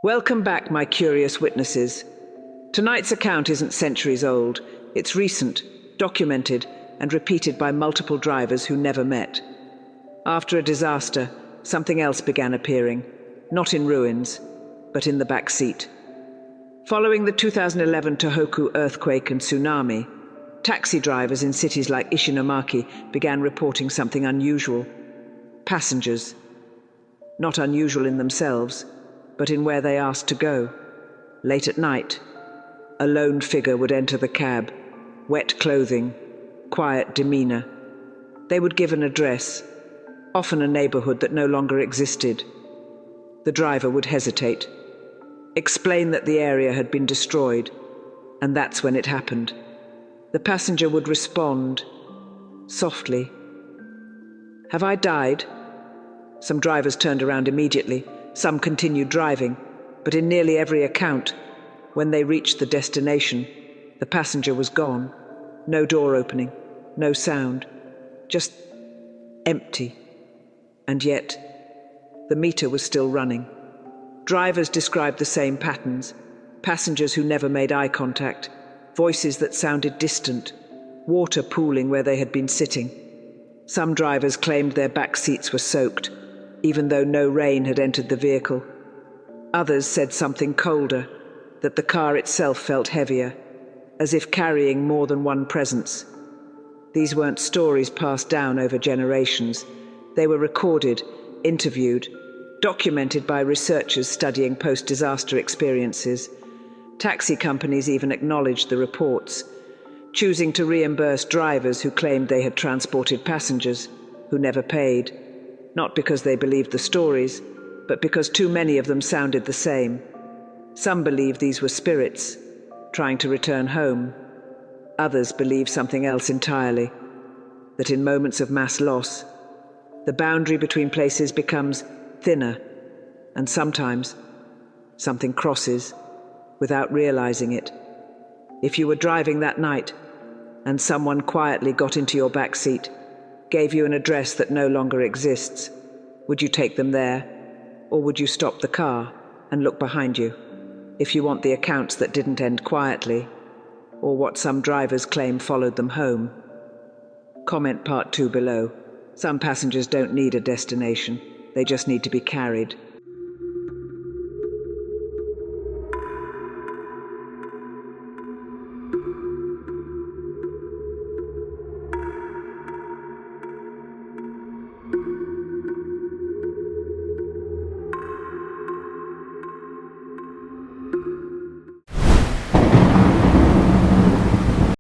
Welcome back, my curious witnesses. Tonight's account isn't centuries old. It's recent, documented, and repeated by multiple drivers who never met. After a disaster, something else began appearing, not in ruins, but in the back seat. Following the 2011 Tōhoku earthquake and tsunami, taxi drivers in cities like Ishinomaki began reporting something unusual. Passengers. Not unusual in themselves, but in where they asked to go. Late at night, a lone figure would enter the cab, wet clothing, quiet demeanor. They would give an address, often a neighborhood that no longer existed. The driver would hesitate, explain that the area had been destroyed, and that's when it happened. The passenger would respond, softly. "Have I died?" Some drivers turned around immediately. Some continued driving, but in nearly every account, when they reached the destination, the passenger was gone. No door opening, no sound, just empty. And yet, the meter was still running. Drivers described the same patterns, passengers who never made eye contact, voices that sounded distant, water pooling where they had been sitting. Some drivers claimed their back seats were soaked, even though no rain had entered the vehicle. Others said something colder, that the car itself felt heavier, as if carrying more than one presence. These weren't stories passed down over generations. They were recorded, interviewed, documented by researchers studying post-disaster experiences. Taxi companies even acknowledged the reports, choosing to reimburse drivers who claimed they had transported passengers who never paid. Not because they believed the stories, but because too many of them sounded the same. Some believed these were spirits, trying to return home. Others believed something else entirely, that in moments of mass loss, the boundary between places becomes thinner, and sometimes something crosses without realizing it. If you were driving that night, and someone quietly got into your back seat, gave you an address that no longer exists, would you take them there, or would you stop the car and look behind you? If you want the accounts that didn't end quietly, or what some drivers claim followed them home, comment part 2 below. Some passengers don't need a destination, they just need to be carried.